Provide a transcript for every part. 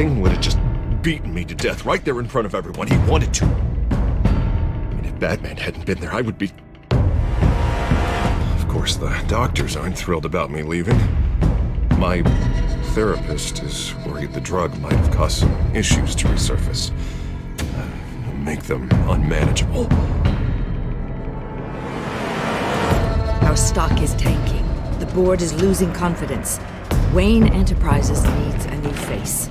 anything, would have just beaten me to death right there in front of everyone. He wanted to. I mean, if Batman hadn't been there, I would be... Of course, the doctors aren't thrilled about me leaving. My therapist is worried the drug might have caused some issues to resurface. Make them unmanageable. Our stock is tanking. The board is losing confidence. Wayne Enterprises needs a new face.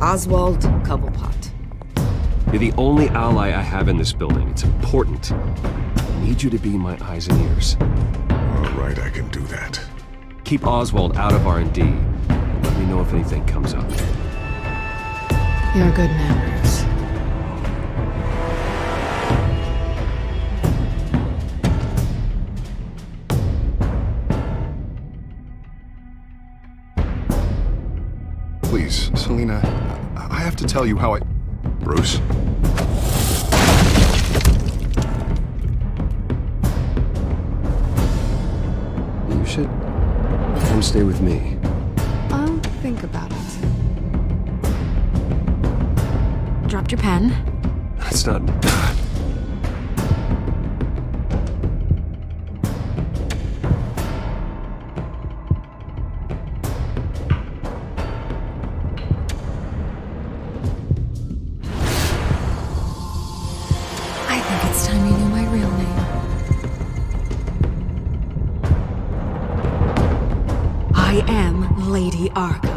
Oswald Cobblepot. You're the only ally I have in this building. It's important. I need you to be my eyes and ears. All right, I can do that. Keep Oswald out of R&D. And let me know if anything comes up. You're a good man, Bruce. Please, Selina, I have to tell you how I... Bruce? You should come stay with me. I'll think about it. Dropped your pen. That's not... I think it's time you knew my real name. I am Lady Arkham.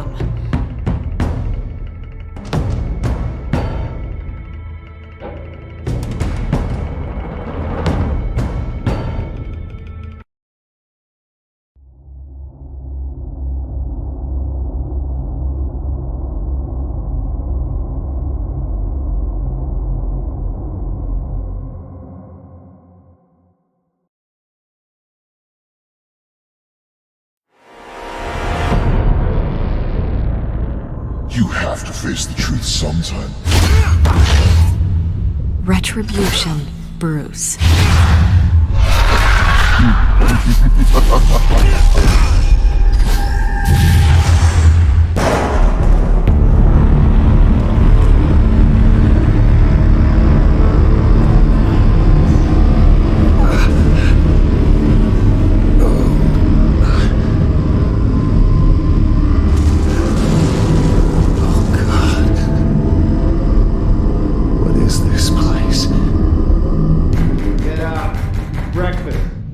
You have to face the truth sometime. Retribution, Bruce.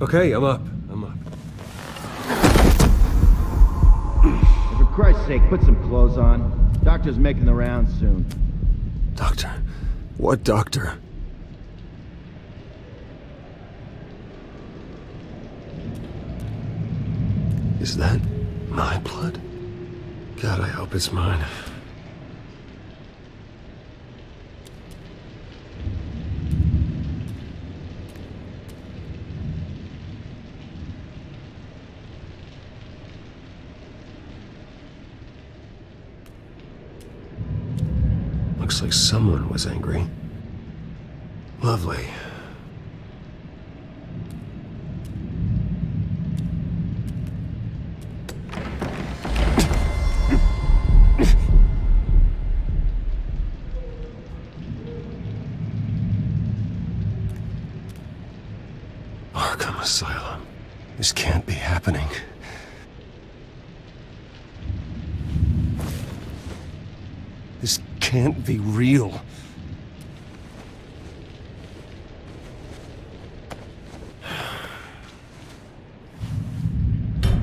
Okay, I'm up. For Christ's sake, put some clothes on. Doctor's making the rounds soon. Doctor? What doctor? Is that my blood? God, I hope it's mine. Looks like someone was angry. Lovely. Arkham Asylum. This can't be happening. This can't be real.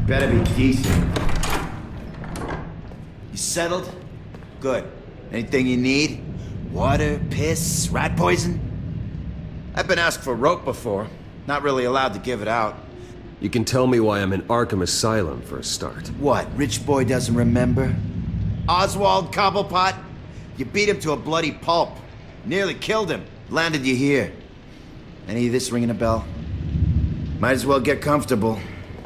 Better be decent. You settled? Good. Anything you need? Water, piss, rat poison? I've been asked for rope before. Not really allowed to give it out. You can tell me why I'm in Arkham Asylum for a start. What, rich boy doesn't remember? Oswald Cobblepot? You beat him to a bloody pulp. Nearly killed him. Landed you here. Any of this ringing a bell? Might as well get comfortable.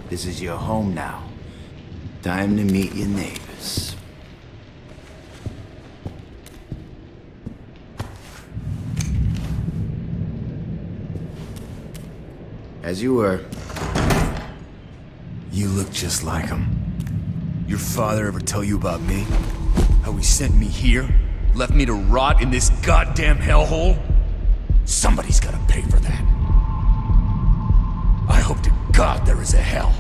This is your home now. Time to meet your neighbors. As you were. You look just like him. Your father ever tell you about me? How he sent me here? Left me to rot in this goddamn hellhole? Somebody's gotta pay for that. I hope to God there is a hell.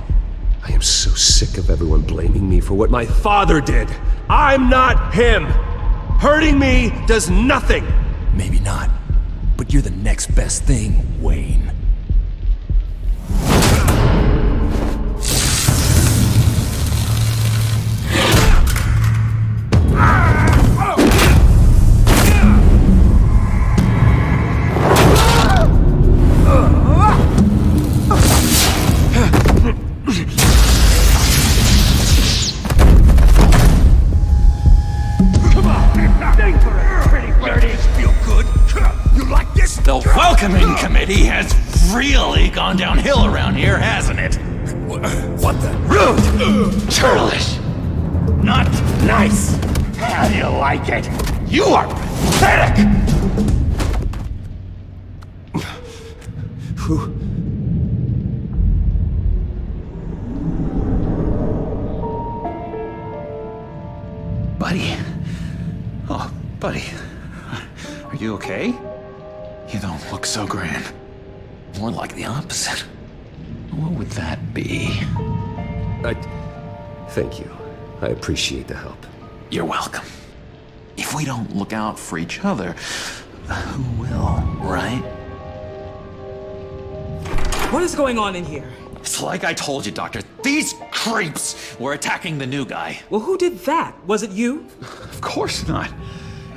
I am so sick of everyone blaming me for what my father did. I'm not him. Hurting me does nothing. Maybe not, but you're the next best thing, Wayne. The welcoming committee has really gone downhill around here, hasn't it? What the? Rude! Churlish! Not nice! How do you like it? You are pathetic! Buddy. Oh, buddy. Are you okay? You don't look so grand. More like the opposite. What would that be? Thank you. I appreciate the help. You're welcome. If we don't look out for each other, who will, right? What is going on in here? It's like I told you, Doctor. These creeps were attacking the new guy. Well, who did that? Was it you? Of course not.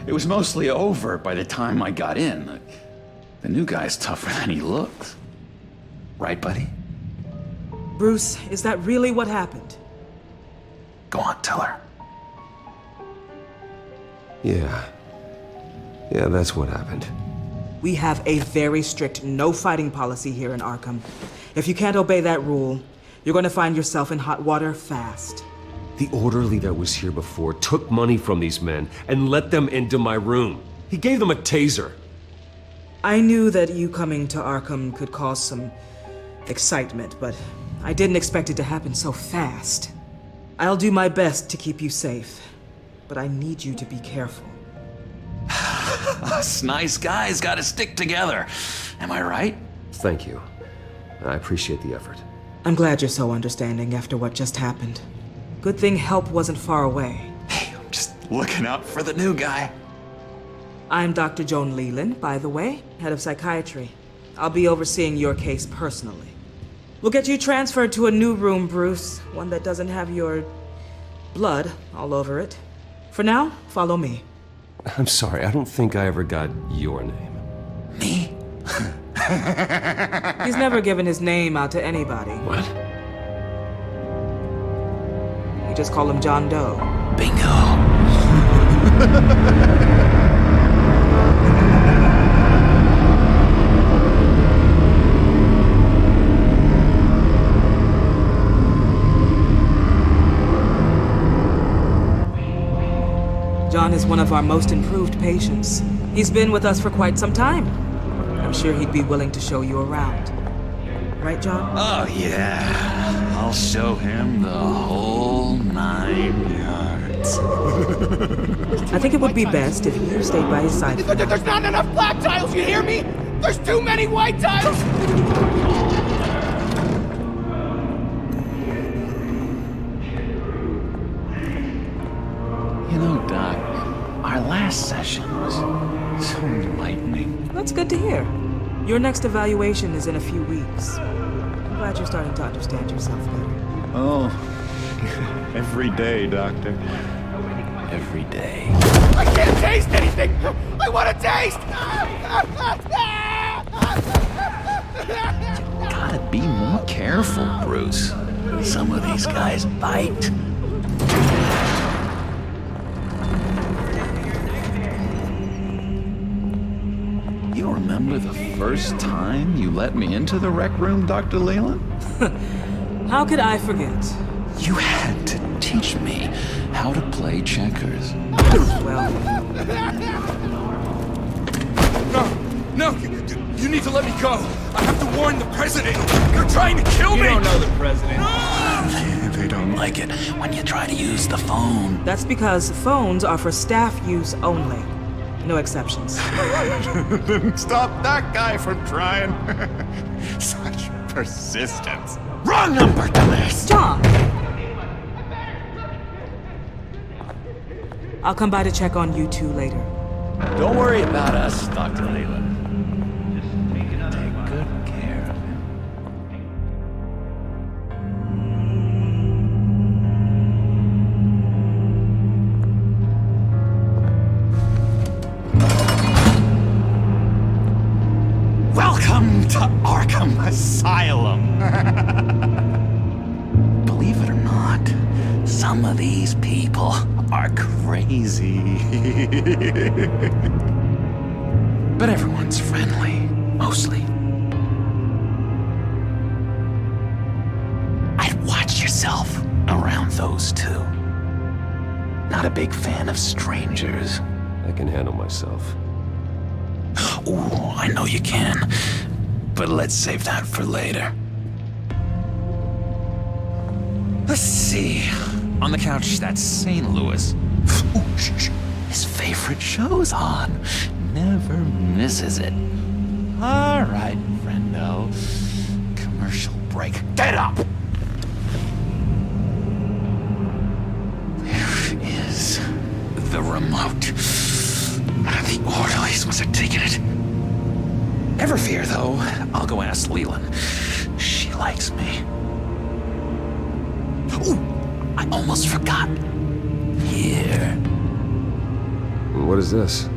It was mostly over by the time I got in. The new guy's tougher than he looks. Right, buddy? Bruce, is that really what happened? Go on, tell her. Yeah, that's what happened. We have a very strict no fighting policy here in Arkham. If you can't obey that rule, you're going to find yourself in hot water fast. The orderly that was here before took money from these men and let them into my room. He gave them a taser. I knew that you coming to Arkham could cause some excitement, but I didn't expect it to happen so fast. I'll do my best to keep you safe, but I need you to be careful. Us nice guys gotta stick together. Am I right? Thank you. I appreciate the effort. I'm glad you're so understanding after what just happened. Good thing help wasn't far away. Hey, I'm just looking out for the new guy. I'm Dr. Joan Leland, by the way, head of psychiatry. I'll be overseeing your case personally. We'll get you transferred to a new room, Bruce, one that doesn't have your blood all over it. For now, follow me. I'm sorry, I don't think I ever got your name. Me? He's never given his name out to anybody. What? We just call him John Doe. Bingo. John is one of our most improved patients. He's been with us for quite some time. I'm sure he'd be willing to show you around. Right, John? Oh, yeah. I'll show him the whole 9 yards. I think it would be best if you stayed by his side. There's not enough black tiles, you hear me? There's too many white tiles! You know, Doc, our last session was so enlightening. That's good to hear. Your next evaluation is in a few weeks. I'm glad you're starting to understand yourself better. Oh, every day, Doctor. Every day. I can't taste anything! I want to taste! Gotta be more careful, Bruce. Some of these guys bite. You remember the first time you let me into the rec room, Dr. Leland? How could I forget? You had to teach me how to play checkers. Well, No, you need to let me go. I have to warn the president. They're trying to kill me. You don't know the president. They don't like it when you try to use the phone. That's because phones are for staff use only. No exceptions. Didn't stop that guy from trying. Such persistence. Wrong number, dumbass! John! I'll come by to check on you two later. Don't worry about us, Dr. Leland. Just take good care of him. Welcome to Arkham Asylum. Believe it or not, some of these people are crazy. But everyone's friendly, mostly. I'd watch yourself around those two. Not a big fan of strangers. I can handle myself. Ooh, I know you can. But let's save that for later. Let's see. On the couch, that's St. Louis. Ooh, shh. His favorite show's on. Never misses it. All right, friendo. Commercial break. Get up! Where is the remote? The orderlies must have taken it. Never fear, though. I'll go ask Leland. She likes me. Ooh, I almost forgot. Here. What is this?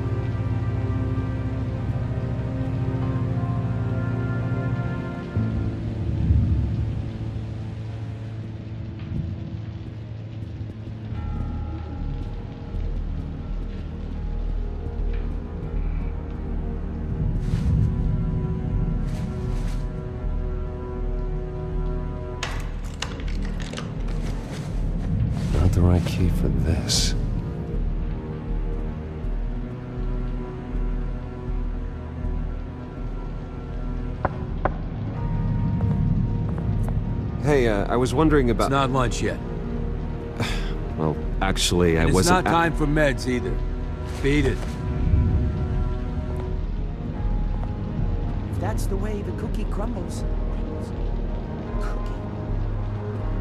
Not the right key for this. Hey, I was wondering about... It's not lunch yet. Well, actually, I It's wasn't... not time for meds either. Beat it. If that's the way the cookie crumbles.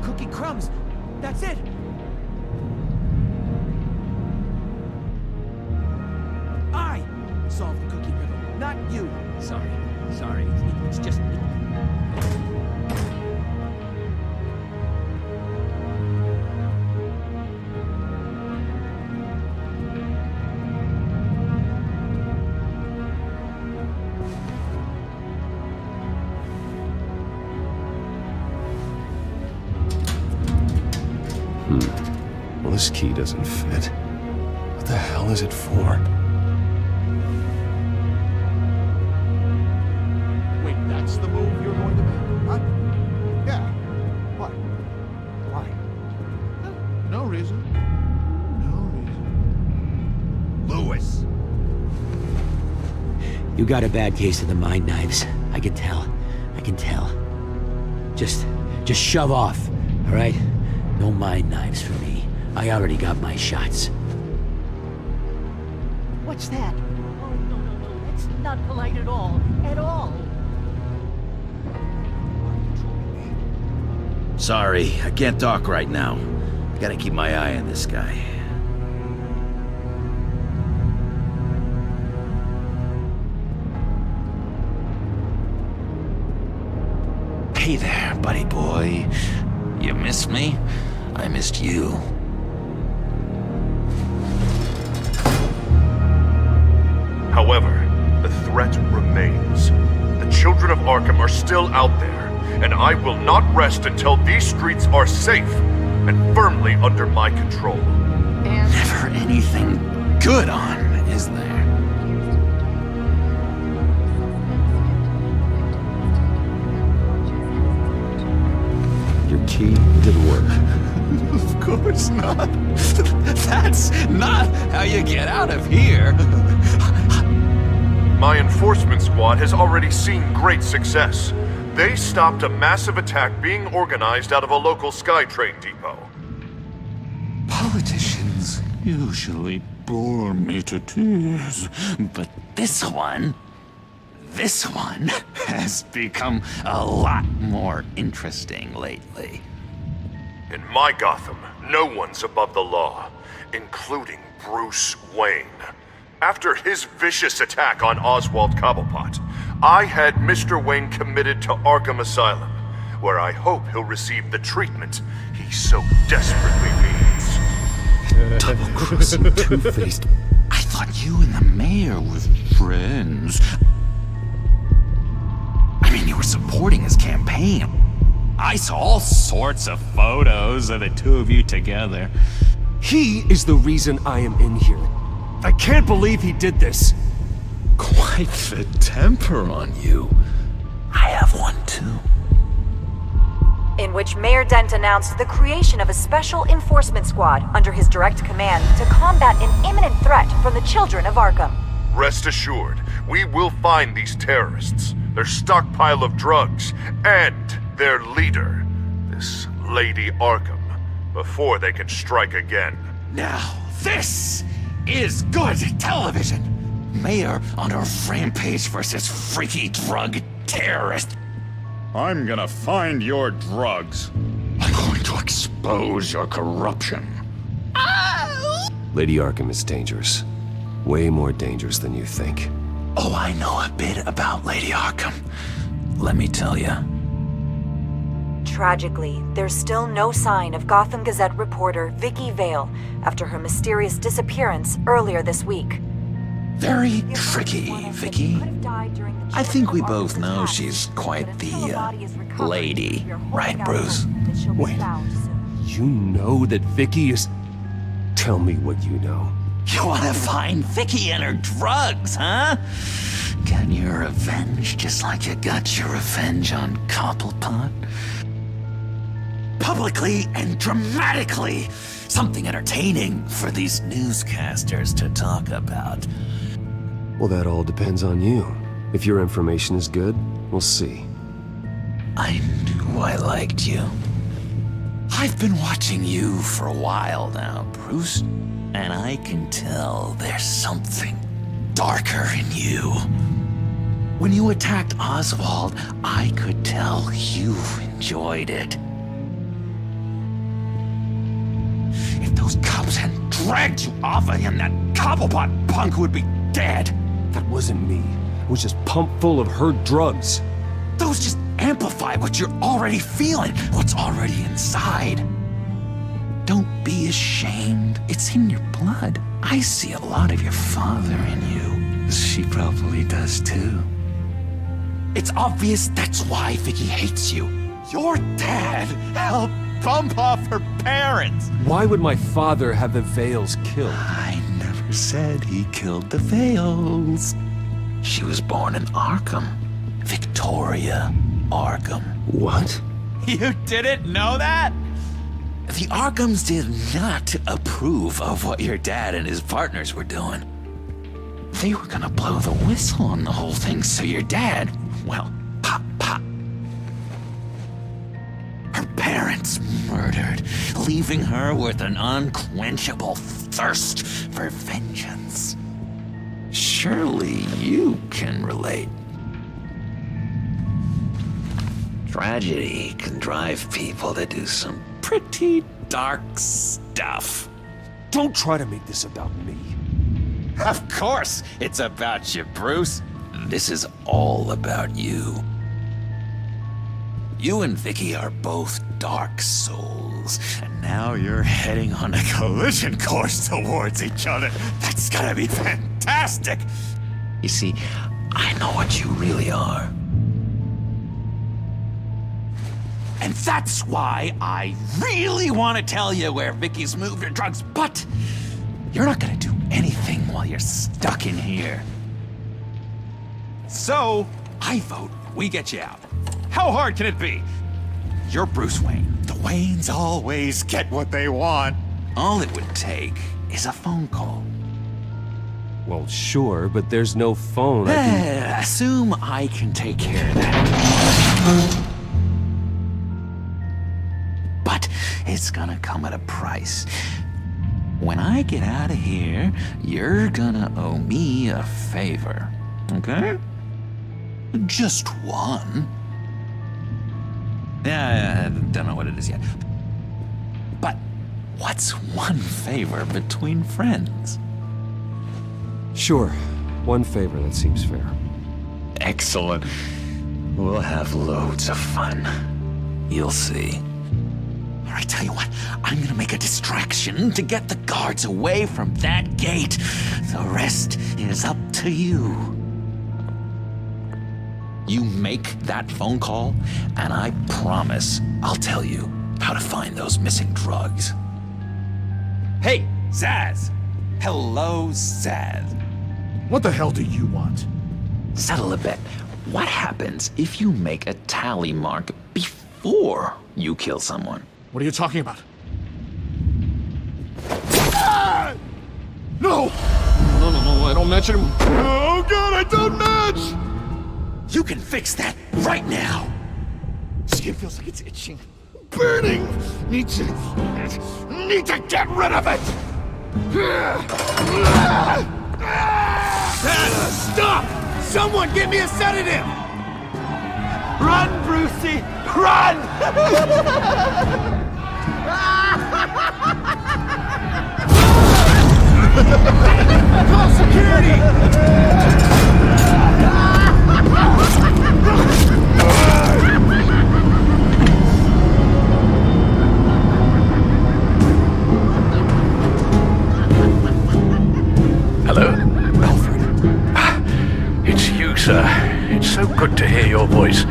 Cookie crumbs. That's it. I solved the cookie riddle, not you. Sorry. It's just... Well, this key doesn't fit. What the hell is it for? Wait, that's the move you're going to make, huh? Yeah. What? Why? No reason. Lewis! You got a bad case of the mind knives. I can tell. Just shove off, all right? No mind knives for me. I already got my shots. What's that? Oh, no. That's not polite at all. At all. Sorry, I can't talk right now. I gotta keep my eye on this guy. Hey there, buddy boy. You missed me? I missed you. However, the threat remains. The children of Arkham are still out there, and I will not rest until these streets are safe and firmly under my control. Never anything good on, is there? Your key didn't work. Of course not. That's not how you get out of here. My enforcement squad has already seen great success. They stopped a massive attack being organized out of a local SkyTrain depot. Politicians usually bore me to tears, but this one has become a lot more interesting lately. In my Gotham, no one's above the law, including Bruce Wayne. After his vicious attack on Oswald Cobblepot, I had Mr. Wayne committed to Arkham Asylum, where I hope he'll receive the treatment he so desperately needs. Double-crossing, two-faced... I thought you and the mayor were friends. I mean, you were supporting his campaign. I saw all sorts of photos of the two of you together. He is the reason I am in here. I can't believe he did this. Quite the temper on you. I have one too. In which Mayor Dent announced the creation of a special enforcement squad under his direct command to combat an imminent threat from the children of Arkham. Rest assured, we will find these terrorists, their stockpile of drugs, and their leader, this Lady Arkham, before they can strike again. Now, this is good television. Mayor on a rampage versus freaky drug terrorist. I'm gonna find your drugs. I'm going to expose your corruption. Lady Arkham is dangerous. Way more dangerous than you think. Oh, I know a bit about Lady Arkham. Let me tell you. Tragically, there's still no sign of Gotham Gazette reporter Vicky Vale after her mysterious disappearance earlier this week. Very tricky, Vicky. I think we both know she's quite the lady, right, Bruce? Wait, you know that Vicky is... Tell me what you know. You want to find Vicky and her drugs, huh? Get your revenge just like you got your revenge on Cobblepot? Publicly and dramatically. Something entertaining for these newscasters to talk about. Well, that all depends on you. If your information is good, we'll see. I knew I liked you. I've been watching you for a while now, Bruce, and I can tell there's something darker in you. When you attacked Oswald, I could tell you enjoyed it. If those cops hadn't dragged you off of him, that Cobblepot punk would be dead. That wasn't me. It was just pumped full of her drugs. Those just amplify what you're already feeling, what's already inside. Don't be ashamed. It's in your blood. I see a lot of your father in you. She probably does too. It's obvious that's why Vicky hates you. Your dad helped bump off her parents. Why would my father have the Vales killed? I never said he killed the Vales. She was born in Arkham. Victoria Arkham. What? You didn't know that? The Arkhams did not approve of what your dad and his partners were doing. They were gonna blow the whistle on the whole thing, so your dad, well, pop. Her parents murdered, leaving her with an unquenchable thirst for vengeance. Surely you can relate. Tragedy can drive people to do some pretty dark stuff. Don't try to make this about me. Of course it's about you, Bruce. This is all about you. You and Vicky are both dark souls, and now you're heading on a collision course towards each other. That's gonna be fantastic! You see, I know what you really are. And that's why I really want to tell you where Vicky's moved her drugs, but you're not gonna do anything while you're stuck in here. So, I vote we get you out. How hard can it be? You're Bruce Wayne. The Waynes always get what they want. All it would take is a phone call. Well, sure, but there's no phone. I can... Assume I can take care of that. But it's gonna come at a price. When I get out of here, you're gonna owe me a favor, okay? Just one. Yeah, I don't know what it is yet. But what's one favor between friends? Sure. One favor, that seems fair. Excellent. We'll have loads of fun. You'll see. All right, tell you what, I'm gonna make a distraction to get the guards away from that gate. The rest is up to you. You make that phone call, and I promise I'll tell you how to find those missing drugs. Hey, Zaz! Hello, Zaz. What the hell do you want? Settle a bet. What happens if you make a tally mark before you kill someone? What are you talking about? Ah! No! No, I don't match him. Oh god, I don't match! You can fix that right now! Skin feels like it's itching. Burning! Need to get rid of it! Stop! Someone give me a sedative! Run, Brucey! Run! Call security! Hello? Alfred. It's you, sir. It's so good to hear your voice.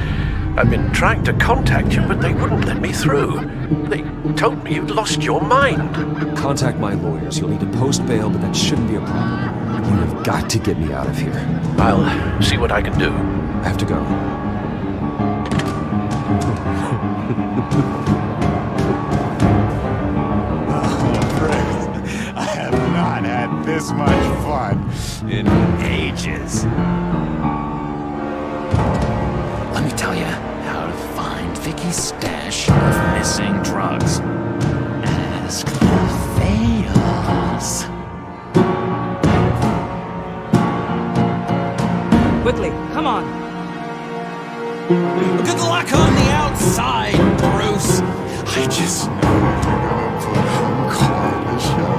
I've been trying to contact you, but they wouldn't let me through. They told me you'd lost your mind. Contact my lawyers. You'll need to post bail, but that shouldn't be a problem. You have got to get me out of here. I'll see what I can do. I have to go. I have not had this much fun in ages. Let me tell you how to find Vicky's stash of missing drugs. Ask the fails. Quickly, come on. Good luck on the outside, Bruce. I just know you're gonna put on quite a show.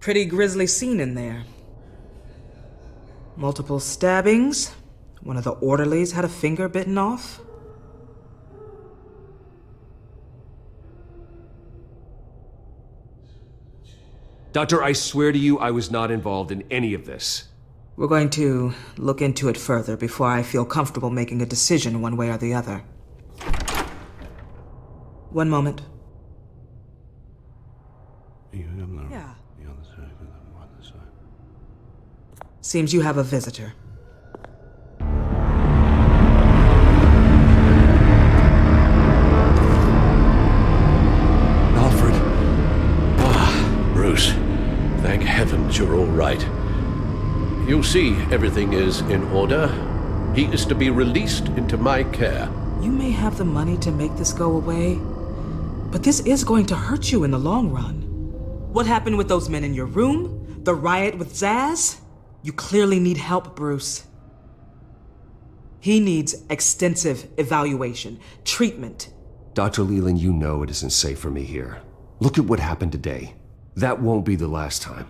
Pretty grisly scene in there. Multiple stabbings. One of the orderlies had a finger bitten off. Doctor, I swear to you, I was not involved in any of this. We're going to look into it further before I feel comfortable making a decision one way or the other. One moment. Yeah. Seems you have a visitor. Alfred. Bruce. Thank heavens you're all right. You'll see everything is in order. He is to be released into my care. You may have the money to make this go away, but this is going to hurt you in the long run. What happened with those men in your room? The riot with Zaz? You clearly need help, Bruce. He needs extensive evaluation, treatment. Dr. Leland, you know it isn't safe for me here. Look at what happened today. That won't be the last time.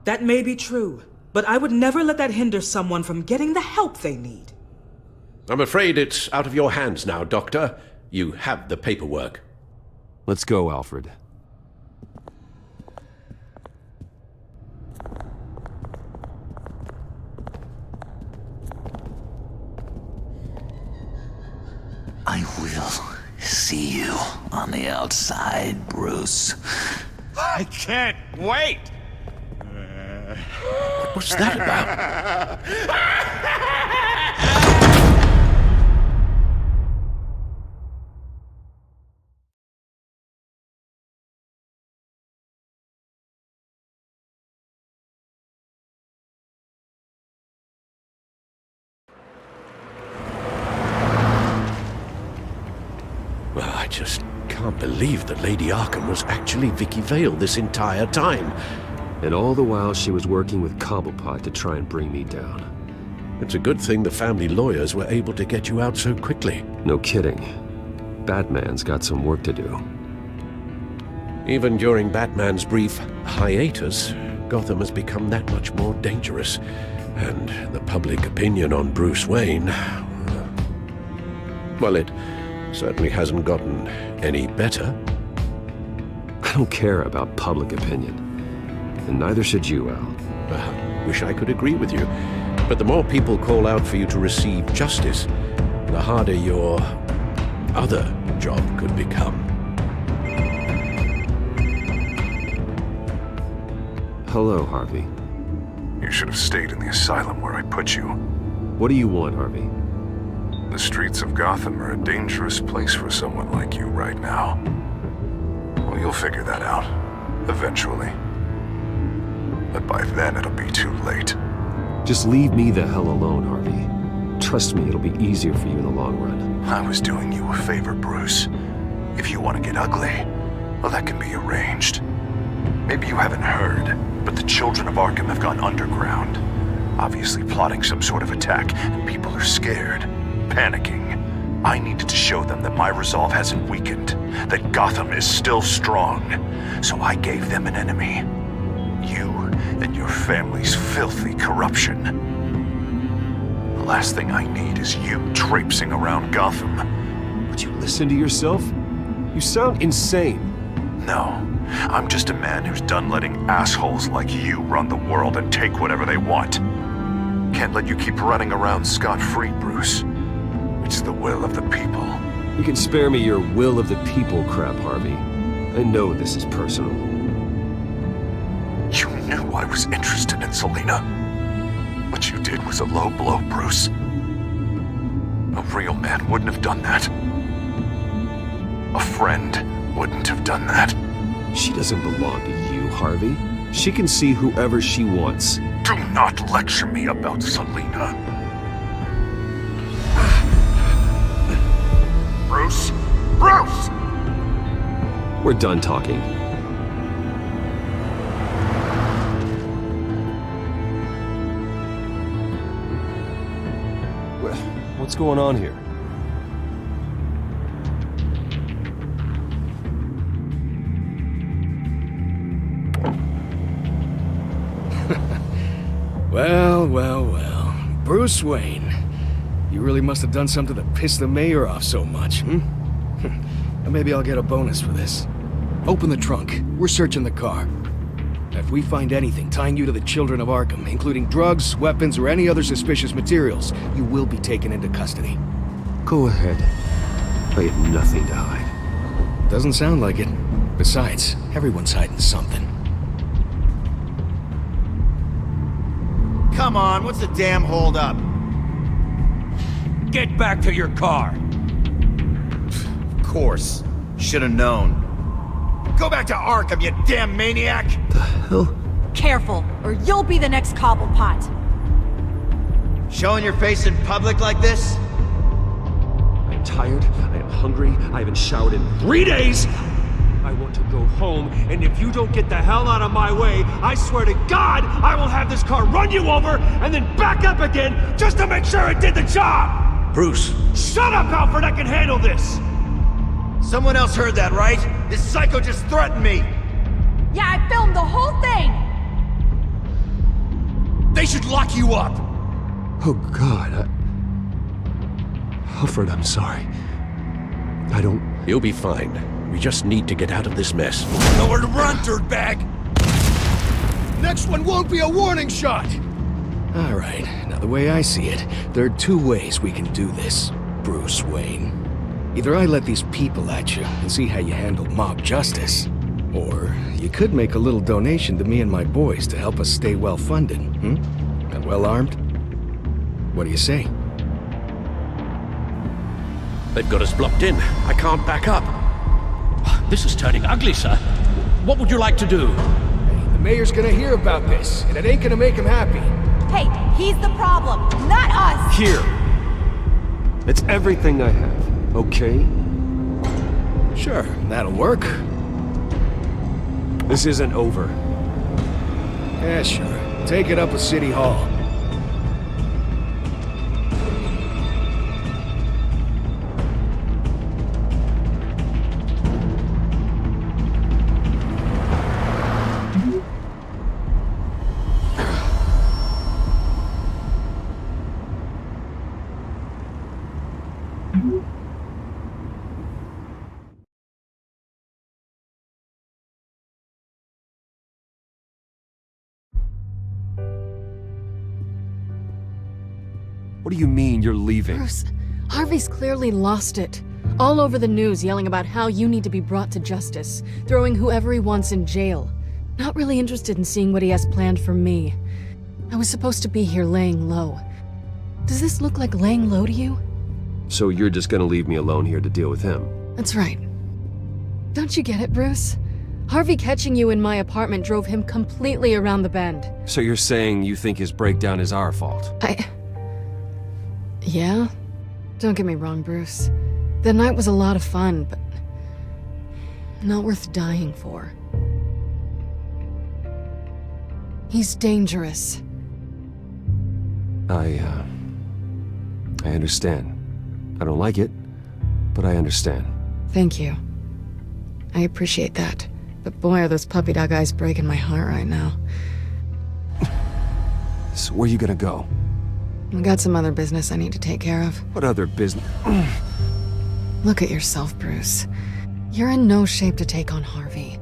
That may be true, but I would never let that hinder someone from getting the help they need. I'm afraid it's out of your hands now, Doctor. You have the paperwork. Let's go, Alfred. I will see you on the outside, Bruce. I can't wait! What's that about? just can't believe that Lady Arkham was actually Vicky Vale this entire time. And all the while she was working with Cobblepot to try and bring me down. It's a good thing the family lawyers were able to get you out so quickly. No kidding. Batman's got some work to do. Even during Batman's brief hiatus, Gotham has become that much more dangerous. And the public opinion on Bruce Wayne... well, it certainly hasn't gotten any better. I don't care about public opinion. And neither should you, Al. I wish I could agree with you. But the more people call out for you to receive justice, the harder your other job could become. Hello, Harvey. You should have stayed in the asylum where I put you. What do you want, Harvey? The streets of Gotham are a dangerous place for someone like you right now. Well, you'll figure that out. Eventually. But by then, it'll be too late. Just leave me the hell alone, Harvey. Trust me, it'll be easier for you in the long run. I was doing you a favor, Bruce. If you want to get ugly, well, that can be arranged. Maybe you haven't heard, but the children of Arkham have gone underground. Obviously plotting some sort of attack, and people are scared, panicking. I needed to show them that my resolve hasn't weakened, that Gotham is still strong. So I gave them an enemy. You and your family's filthy corruption. The last thing I need is you traipsing around Gotham. Would you listen to yourself? You sound insane. No, I'm just a man who's done letting assholes like you run the world and take whatever they want. Can't let you keep running around scot-free, Bruce. It's the will of the people. You can spare me your will of the people crap, Harvey. I know this is personal. You knew I was interested in Selina. What you did was a low blow, Bruce. A real man wouldn't have done that. A friend wouldn't have done that. She doesn't belong to you, Harvey. She can see whoever she wants. Do not lecture me about Selina. Bruce? Bruce! We're done talking. What's going on here? Well. Bruce Wayne. You really must have done something to piss the mayor off so much, Maybe I'll get a bonus for this. Open the trunk. We're searching the car. If we find anything tying you to the children of Arkham, including drugs, weapons, or any other suspicious materials, you will be taken into custody. Go ahead. I have nothing to hide. Doesn't sound like it. Besides, everyone's hiding something. Come on, what's the damn holdup? Get back to your car! Of course. Should've known. Go back to Arkham, you damn maniac! The hell? Careful, or you'll be the next Cobblepot. Showing your face in public like this? I'm tired, I am hungry, I haven't showered in 3 days! I want to go home, and if you don't get the hell out of my way, I swear to God, I will have this car run you over, and then back up again, just to make sure it did the job! Bruce! Shut up, Alfred, I can handle this! Someone else heard that, right? This psycho just threatened me! Yeah, I filmed the whole thing! They should lock you up! Oh God, Alfred, I'm sorry. I don't... You'll be fine. We just need to get out of this mess. Nowhere to run, dirtbag! Next one won't be a warning shot! Alright, now the way I see it, there are two ways we can do this, Bruce Wayne. Either I let these people at you and see how you handle mob justice, or you could make a little donation to me and my boys to help us stay well-funded, and well-armed? What do you say? They've got us blocked in. I can't back up. This is turning ugly, sir. What would you like to do? Hey, the mayor's gonna hear about this, and it ain't gonna make him happy. Hey, he's the problem, not us! Here! It's everything I have, okay? Sure, that'll work. This isn't over. Yeah, sure. Take it up with City Hall. What do you mean you're leaving? Bruce, Harvey's clearly lost it. All over the news yelling about how you need to be brought to justice, throwing whoever he wants in jail. Not really interested in seeing what he has planned for me. I was supposed to be here laying low. Does this look like laying low to you? So you're just gonna leave me alone here to deal with him? That's right. Don't you get it, Bruce? Harvey catching you in my apartment drove him completely around the bend. So you're saying you think his breakdown is our fault? Yeah? Don't get me wrong, Bruce. The night was a lot of fun, but not worth dying for. He's dangerous. I understand. I don't like it, but I understand. Thank you. I appreciate that. But boy, are those puppy dog eyes breaking my heart right now. So where are you gonna go? I got some other business I need to take care of. What other business? Look at yourself, Bruce. You're in no shape to take on Harvey.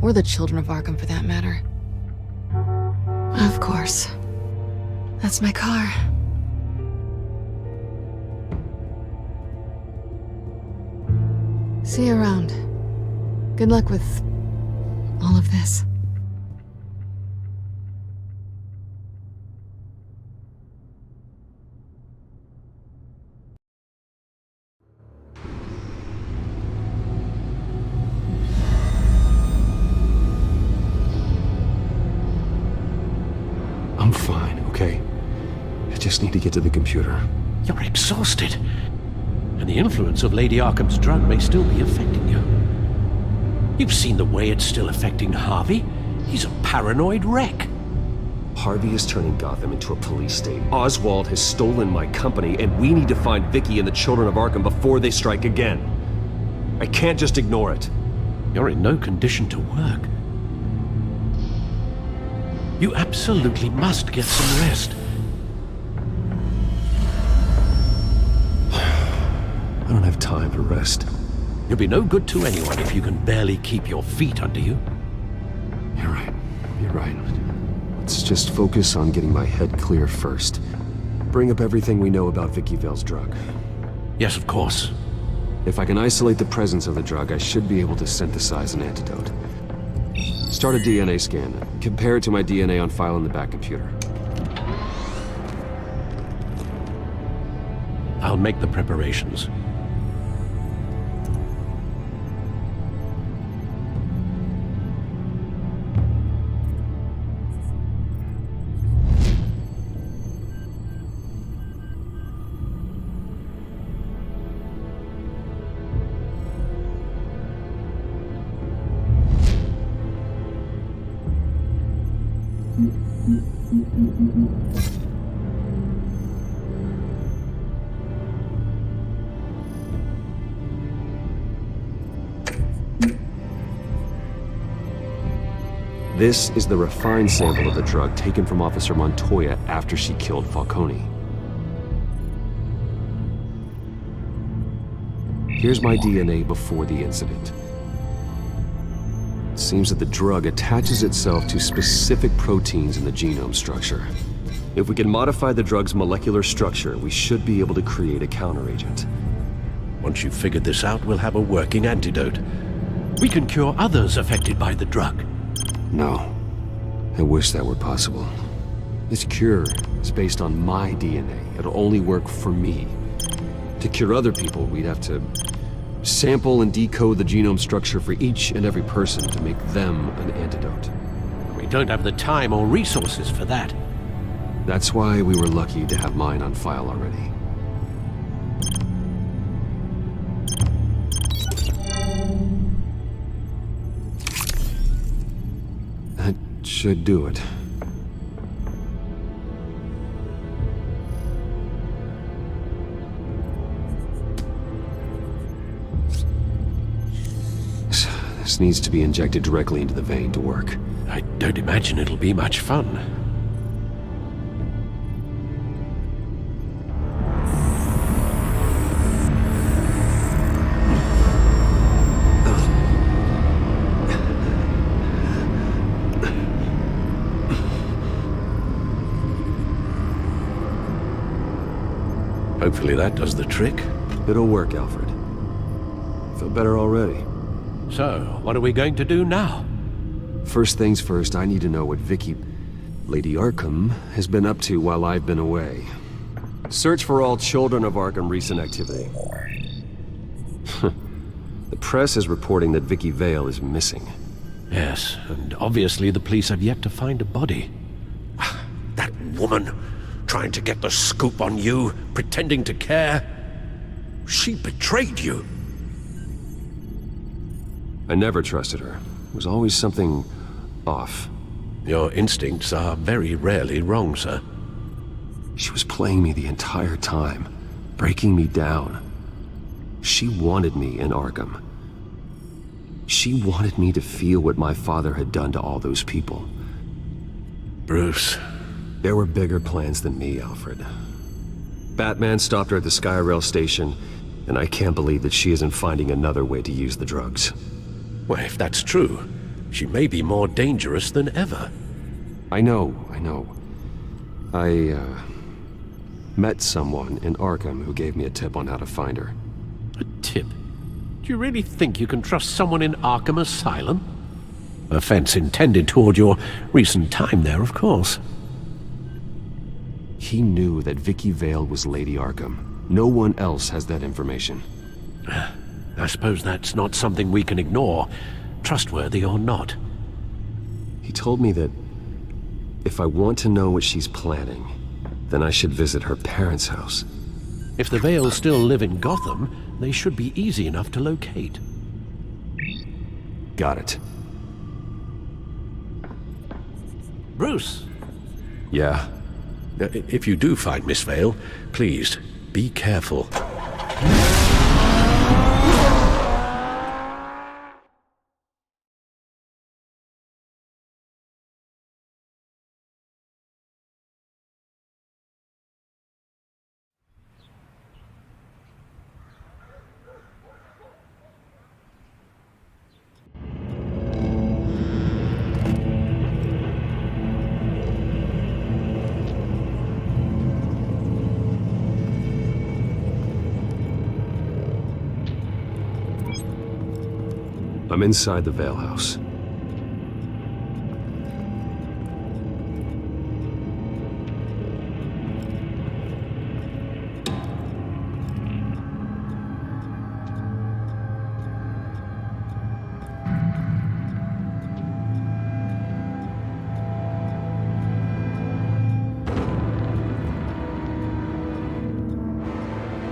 Or the children of Arkham, for that matter. Of course. That's my car. See you around. Good luck with all of this. I'm fine, okay? I just need to get to the computer. You're exhausted. And the influence of Lady Arkham's drug may still be affecting you. You've seen the way it's still affecting Harvey. He's a paranoid wreck. Harvey is turning Gotham into a police state. Oswald has stolen my company, and we need to find Vicky and the children of Arkham before they strike again. I can't just ignore it. You're in no condition to work. You absolutely must get some rest. I don't have time to rest. You'll be no good to anyone if you can barely keep your feet under you. You're right. You're right. Let's just focus on getting my head clear first. Bring up everything we know about Vicky Vale's drug. Yes, of course. If I can isolate the presence of the drug, I should be able to synthesize an antidote. Start a DNA scan. Compare it to my DNA on file in the back computer. I'll make the preparations. This is the refined sample of the drug taken from Officer Montoya after she killed Falcone. Here's my DNA before the incident. It seems that the drug attaches itself to specific proteins in the genome structure. If we can modify the drug's molecular structure, we should be able to create a counteragent. Once you've figured this out, we'll have a working antidote. We can cure others affected by the drug. No. I wish that were possible. This cure is based on my DNA. It'll only work for me. To cure other people, we'd have to sample and decode the genome structure for each and every person to make them an antidote. We don't have the time or resources for that. That's why we were lucky to have mine on file already. should do it. This needs to be injected directly into the vein to work. I don't imagine it'll be much fun. Hopefully that does the trick. It'll work, Alfred. Feel better already. So, what are we going to do now? First things first, I need to know what Lady Arkham, has been up to while I've been away. Search for all children of Arkham recent activity. The press is reporting that Vicky Vale is missing. Yes, and obviously the police have yet to find a body. That woman, trying to get the scoop on you, pretending to care. She betrayed you. I never trusted her. There was always something off. Your instincts are very rarely wrong, sir. She was playing me the entire time, breaking me down. She wanted me in Arkham. She wanted me to feel what my father had done to all those people. Bruce. There were bigger plans than me, Alfred. Batman stopped her at the Skyrail station, and I can't believe that she isn't finding another way to use the drugs. Well, if that's true, she may be more dangerous than ever. I know. I met someone in Arkham who gave me a tip on how to find her. A tip? Do you really think you can trust someone in Arkham Asylum? Offense intended toward your recent time there, of course. He knew that Vicky Vale was Lady Arkham. No one else has that information. I suppose that's not something we can ignore, trustworthy or not. He told me that if I want to know what she's planning, then I should visit her parents' house. If the Vales still live in Gotham, they should be easy enough to locate. Got it. Bruce! Yeah? If you do find Miss Vale, please, be careful. I'm inside the Vale house.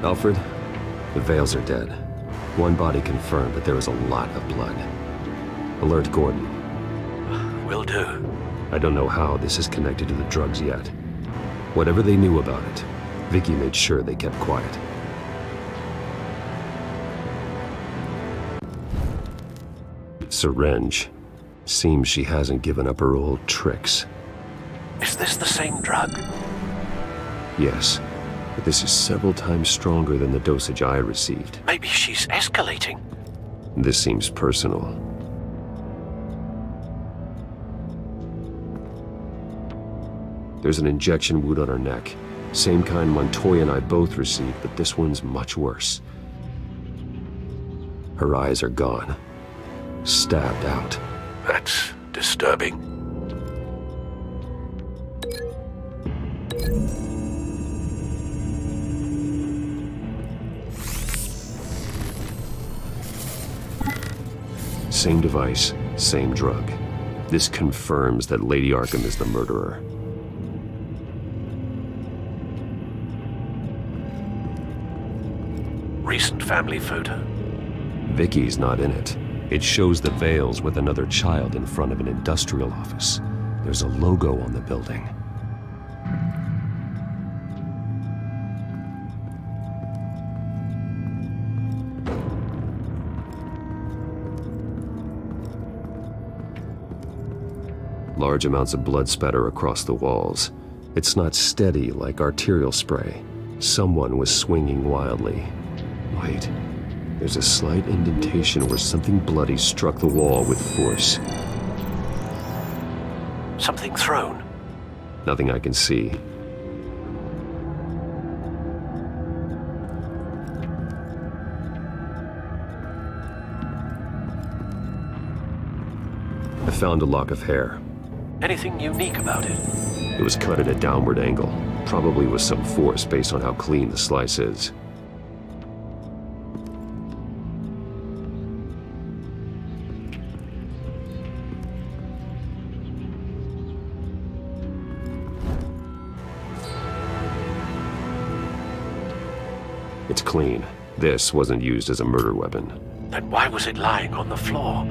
Alfred, the Vales are dead. One body confirmed, but there is a lot of blood. Alert Gordon. Will do. I don't know how this is connected to the drugs yet. Whatever they knew about it, Vicky made sure they kept quiet. Syringe. Seems she hasn't given up her old tricks. Is this the same drug? Yes. But this is several times stronger than the dosage I received. Maybe she's escalating. This seems personal. There's an injection wound on her neck. Same kind Montoya and I both received, but this one's much worse. Her eyes are gone. Stabbed out. That's disturbing. Same device, same drug. This confirms that Lady Arkham is the murderer. Recent family photo. Vicky's not in it. It shows the Vales with another child in front of an industrial office. There's a logo on the building. Large amounts of blood spatter across the walls. It's not steady like arterial spray. Someone was swinging wildly. Wait, there's a slight indentation where something bloody struck the wall with force. Something thrown. Nothing I can see. I found a lock of hair. Anything unique about it? It was cut at a downward angle, probably with some force based on how clean the slice is. It's clean. This wasn't used as a murder weapon. Then why was it lying on the floor?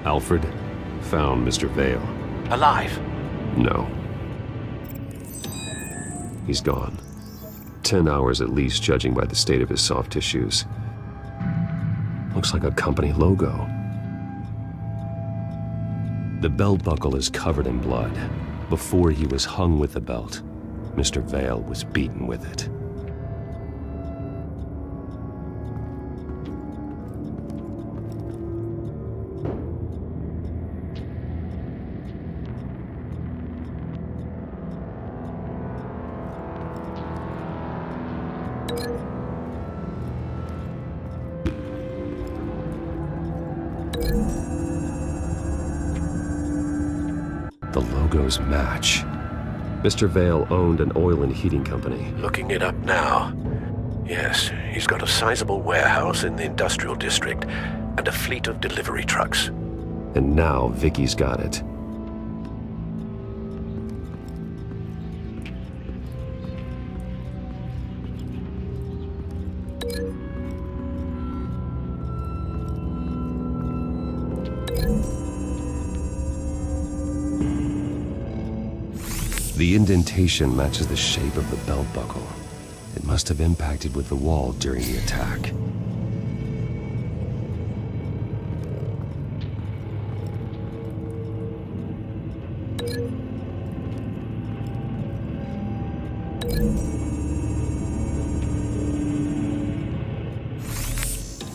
Alfred found Mr. Vale. Alive? No. He's gone. 10 hours at least, judging by the state of his soft tissues. Looks like a company logo. The belt buckle is covered in blood. Before he was hung with the belt, Mr. Vale was beaten with it. The logos match. Mr. Vale owned an oil and heating company. Looking it up now. Yes, he's got a sizable warehouse in the industrial district and a fleet of delivery trucks. And now Vicky's got it. The indentation matches the shape of the belt buckle. It must have impacted with the wall during the attack.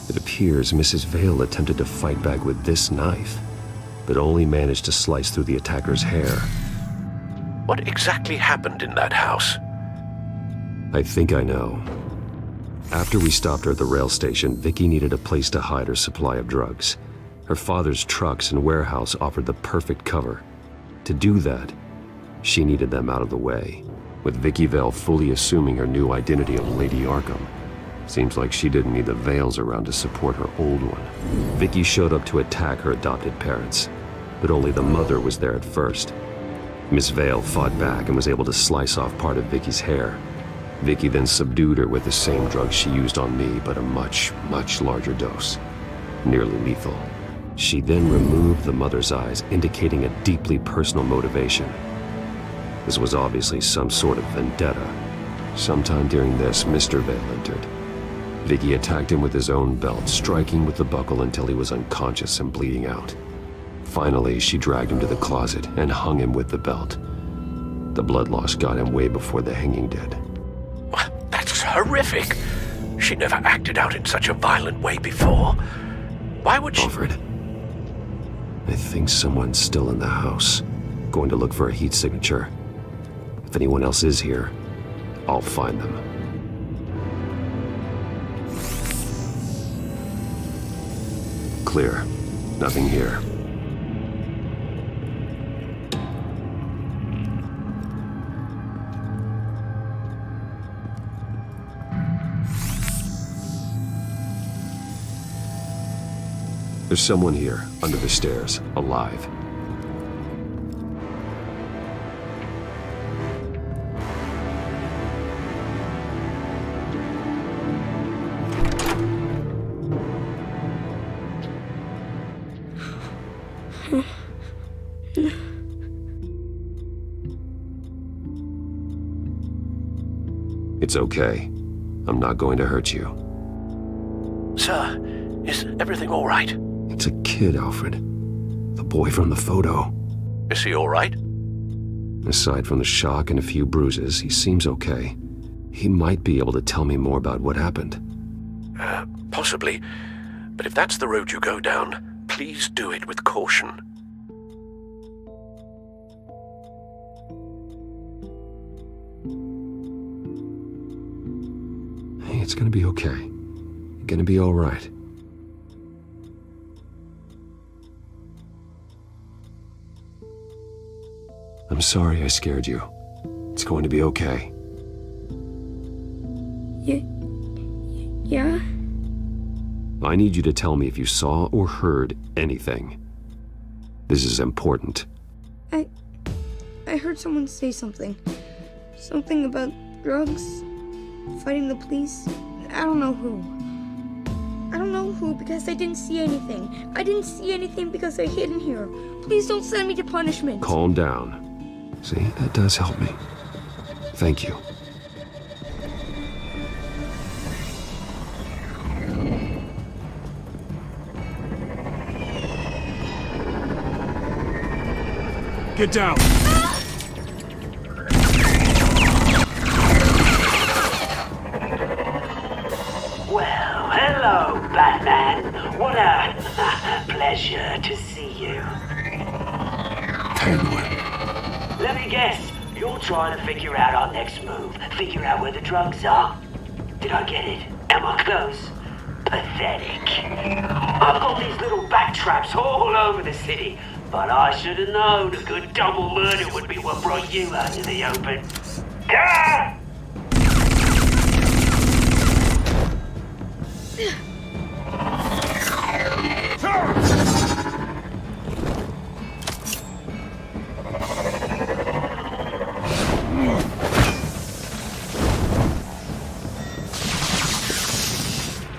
It appears Mrs. Vale attempted to fight back with this knife, but only managed to slice through the attacker's hair. What exactly happened in that house? I think I know. After we stopped her at the rail station, Vicky needed a place to hide her supply of drugs. Her father's trucks and warehouse offered the perfect cover. To do that, she needed them out of the way, with Vicky Vale fully assuming her new identity of Lady Arkham. Seems like she didn't need the Vales around to support her old one. Vicky showed up to attack her adopted parents, but only the mother was there at first. Miss Vale fought back and was able to slice off part of Vicky's hair. Vicky then subdued her with the same drug she used on me, but a much, much larger dose. Nearly lethal. She then removed the mother's eyes, indicating a deeply personal motivation. This was obviously some sort of vendetta. Sometime during this, Mr. Vale entered. Vicky attacked him with his own belt, striking with the buckle until he was unconscious and bleeding out. Finally, she dragged him to the closet and hung him with the belt. The blood loss got him way before the hanging did. That's horrific. She never acted out in such a violent way before. Why would she... Alfred, I think someone's still in the house. Going to look for a heat signature. If anyone else is here, I'll find them. Clear. Nothing here. There's someone here, under the stairs, alive. It's okay. I'm not going to hurt you. Sir, is everything all right? It's a kid, Alfred. The boy from the photo. Is he all right? Aside from the shock and a few bruises, he seems okay. He might be able to tell me more about what happened. Possibly. But if that's the road you go down, please do it with caution. Hey, it's gonna be okay. You're gonna be all right. I'm sorry I scared you. It's going to be okay. Yeah? I need you to tell me if you saw or heard anything. This is important. I heard someone say something. Something about drugs, fighting the police. I don't know who. I don't know who because I didn't see anything. I didn't see anything because I hid in here. Please don't send me to punishment. Calm down. See, that does help me. Thank you. Get down! Well, hello, Batman. What a pleasure to see you. Penguin. Let me guess, you're trying to figure out our next move. Figure out where the drugs are. Did I get it? Am I close? Pathetic. I've got these little bat traps all over the city, but I should have known a good double murder would be what brought you out to the open. Ah!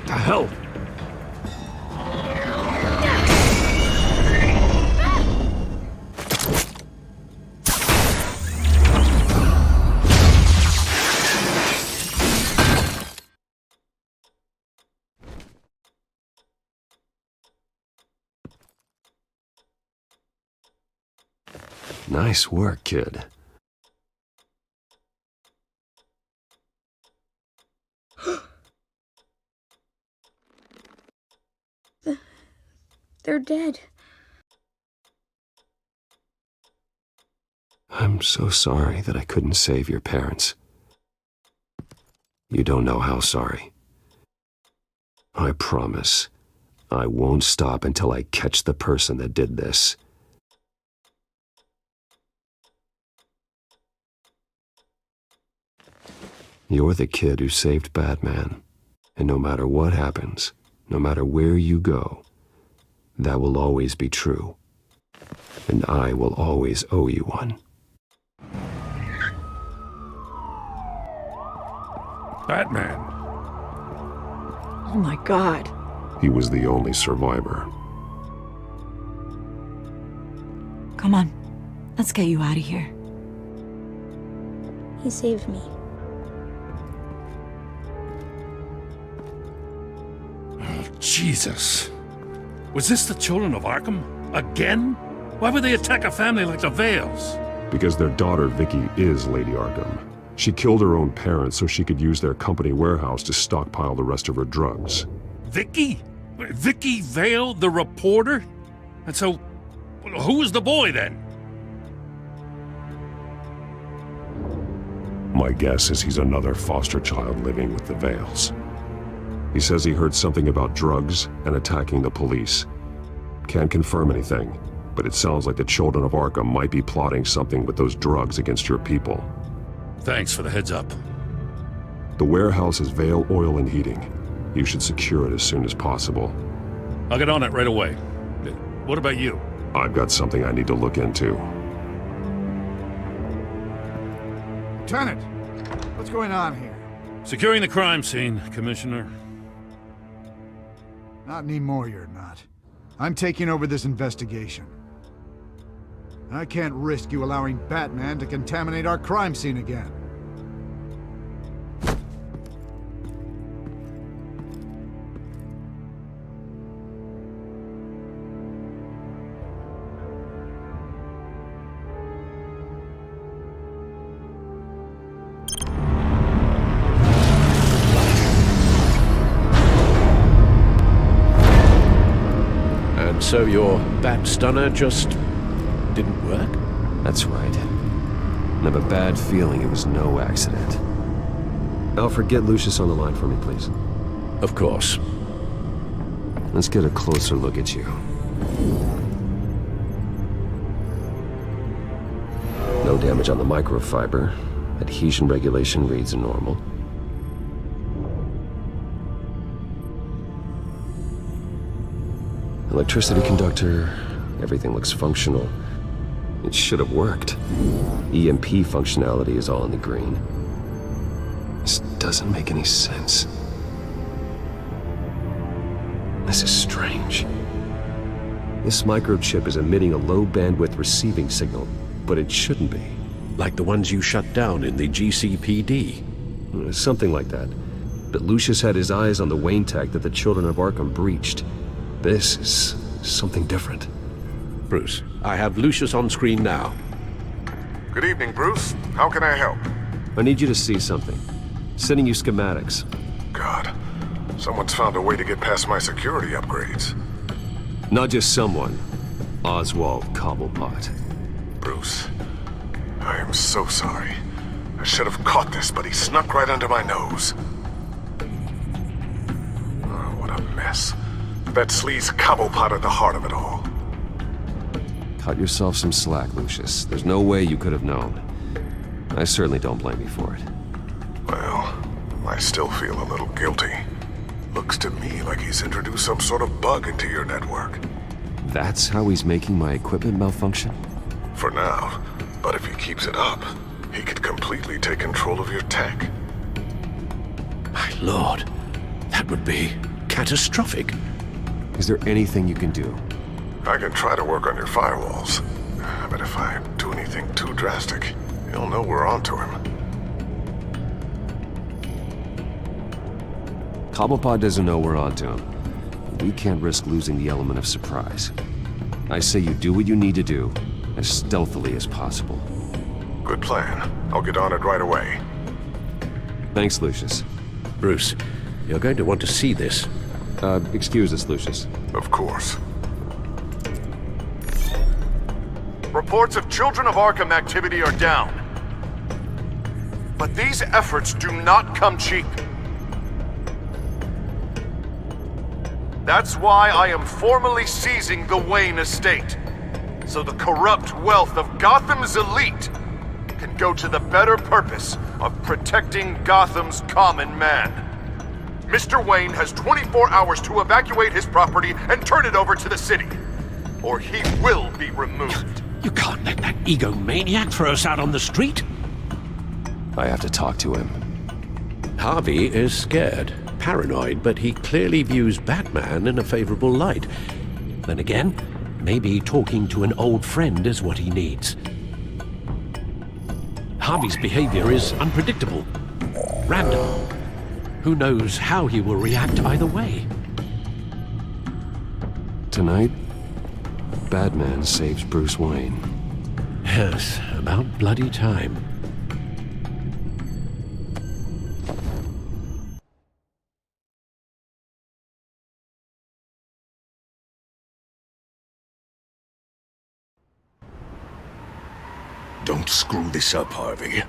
The hell? Nice work, kid. They're dead. I'm so sorry that I couldn't save your parents. You don't know how sorry. I promise, I won't stop until I catch the person that did this. You're the kid who saved Batman, and no matter what happens, no matter where you go, that will always be true, and I will always owe you one. Batman. Oh my God. He was the only survivor. Come on, let's get you out of here. He saved me. Jesus. Was this the children of Arkham? Again? Why would they attack a family like the Vales? Because their daughter, Vicky, is Lady Arkham. She killed her own parents so she could use their company warehouse to stockpile the rest of her drugs. Vicky? Vicky Vale, the reporter? And so, who was the boy then? My guess is he's another foster child living with the Vales. He says he heard something about drugs and attacking the police. Can't confirm anything, but it sounds like the children of Arkham might be plotting something with those drugs against your people. Thanks for the heads up. The warehouse is Vale Oil and Heating. You should secure it as soon as possible. I'll get on it right away. What about you? I've got something I need to look into. Lieutenant, what's going on here? Securing the crime scene, Commissioner. Not anymore, you're not. I'm taking over this investigation. I can't risk you allowing Batman to contaminate our crime scene again. So your bat stunner just didn't work? That's right. I have a bad feeling it was no accident. Alfred, get Lucius on the line for me, please. Of course. Let's get a closer look at you. No damage on the microfiber. Adhesion regulation reads normal. Electricity conductor, everything looks functional. It should have worked. EMP functionality is all in the green. This doesn't make any sense. This is strange. This microchip is emitting a low-bandwidth receiving signal, but it shouldn't be. Like the ones you shut down in the GCPD? Something like that. But Lucius had his eyes on the Wayne tech that the Children of Arkham breached. This is something different. Bruce, I have Lucius on screen now. Good evening, Bruce. How can I help? I need you to see something. Sending you schematics. God, someone's found a way to get past my security upgrades. Not just someone. Oswald Cobblepot. Bruce, I am so sorry. I should have caught this, but he snuck right under my nose. Oh, what a mess. That sleaze Cobblepot at the heart of it all. Cut yourself some slack, Lucius. There's no way you could have known. I certainly don't blame you for it. Well, I still feel a little guilty. Looks to me like he's introduced some sort of bug into your network. That's how he's making my equipment malfunction? For now, but if he keeps it up, he could completely take control of your tech. My lord, that would be catastrophic. Is there anything you can do? I can try to work on your firewalls, but if I do anything too drastic, he'll know we're onto him. Cobblepot doesn't know we're onto him. We can't risk losing the element of surprise. I say you do what you need to do, as stealthily as possible. Good plan. I'll get on it right away. Thanks, Lucius. Bruce, you're going to want to see this. Excuse us, Lucius. Of course. Reports of Children of Arkham activity are down. But these efforts do not come cheap. That's why I am formally seizing the Wayne estate, so the corrupt wealth of Gotham's elite can go to the better purpose of protecting Gotham's common man. Mr. Wayne has 24 hours to evacuate his property and turn it over to the city, or he will be removed. You can't let that egomaniac throw us out on the street. I have to talk to him. Harvey is scared, paranoid, but he clearly views Batman in a favorable light. Then again, maybe talking to an old friend is what he needs. Harvey's behavior is unpredictable, random. Who knows how he will react either way? Tonight, Batman saves Bruce Wayne. Yes, about bloody time. Don't screw this up, Harvey.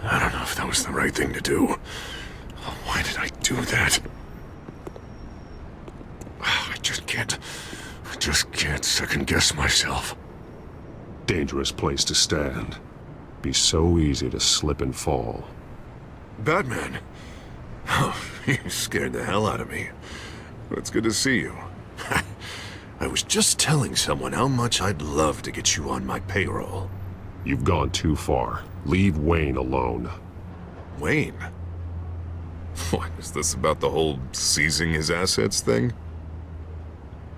I don't know if that was the right thing to do. Why did I do that? I just can't second-guess myself. Dangerous place to stand. Be so easy to slip and fall. Batman? Oh, you scared the hell out of me. It's good to see you. I was just telling someone how much I'd love to get you on my payroll. You've gone too far. Leave Wayne alone. Wayne? What, is this about the whole seizing his assets thing?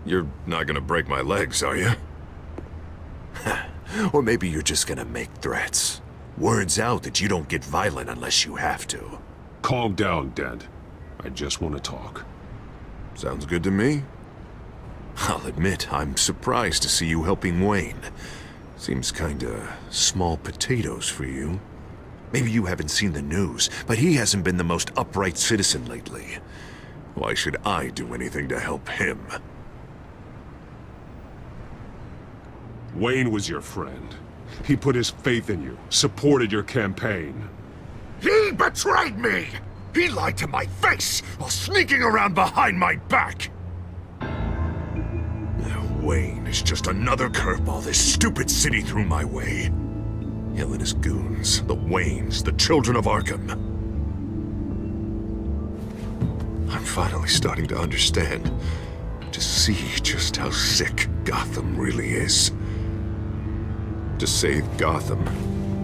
You're not gonna break my legs, are you? Or maybe you're just gonna make threats. Words out that you don't get violent unless you have to. Calm down, Dent. I just want to talk. Sounds good to me. I'll admit, I'm surprised to see you helping Wayne. Seems kinda small potatoes for you. Maybe you haven't seen the news, but he hasn't been the most upright citizen lately. Why should I do anything to help him? Wayne was your friend. He put his faith in you, supported your campaign. He betrayed me! He lied to my face while sneaking around behind my back! Wayne is just another curveball this stupid city threw my way. Him and his goons, the Waynes, the children of Arkham. I'm finally starting to understand, to see just how sick Gotham really is. To save Gotham,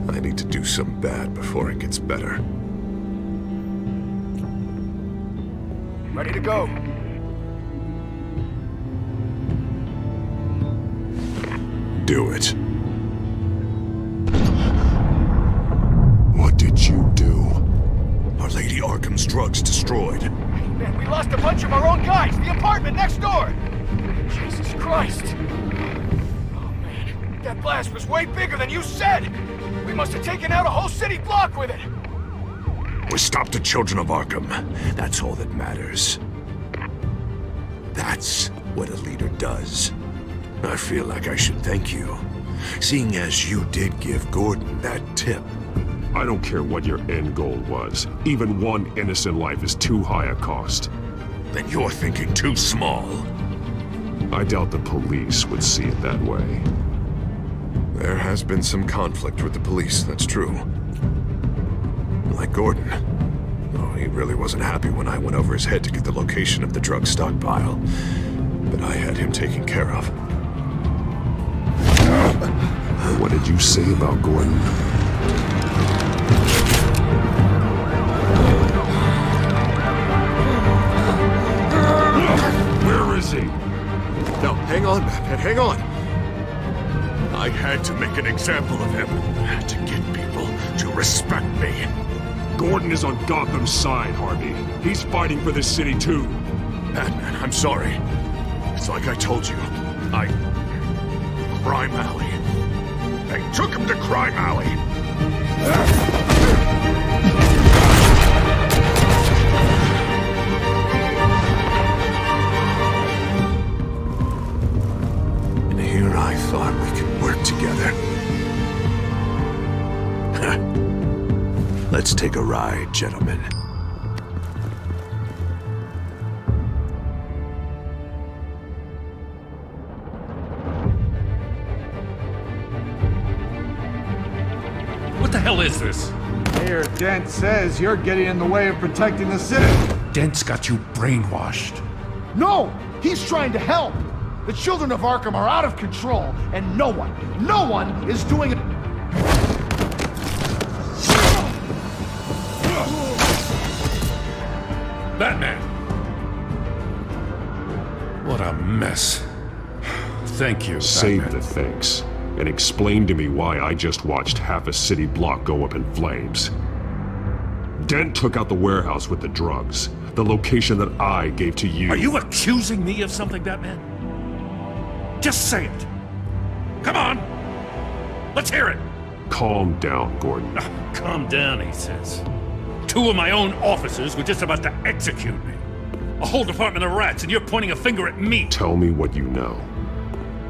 I need to do some bad before it gets better. Ready to go. Do it. What did you do? Our Lady Arkham's drugs destroyed. Man, we lost a bunch of our own guys. The apartment next door. Jesus Christ. Oh, man. That blast was way bigger than you said. We must have taken out a whole city block with it. We stopped the children of Arkham. That's all that matters. That's what a leader does. I feel like I should thank you, seeing as you did give Gordon that tip. I don't care what your end goal was. Even one innocent life is too high a cost. Then you're thinking too small. I doubt the police would see it that way. There has been some conflict with the police, that's true. Like Gordon. Oh, he really wasn't happy when I went over his head to get the location of the drug stockpile. But I had him taken care of. What did you say about Gordon? Where is he? No, hang on, Batman, hang on! I had to make an example of him, to get people to respect me. Gordon is on Gotham's side, Harvey. He's fighting for this city, too. Batman, I'm sorry. It's like I told you. Crime Alley. They took him to Crime Alley. And here I thought we could work together. Let's take a ride, gentlemen. What the hell is this? Mayor Dent says you're getting in the way of protecting the city. Dent's got you brainwashed. No! He's trying to help! The children of Arkham are out of control, and no one is doing it. Batman! What a mess. Thank you, Save Batman. the thanks. And explain to me why I just watched half a city block go up in flames. Dent took out the warehouse with the drugs. The location that I gave to you. Are you accusing me of something, Batman? Just say it. Come on! Let's hear it! Calm down, Gordon. Calm down, he says. 2 of my own officers were just about to execute me. A whole department of rats, and you're pointing a finger at me. Tell me what you know.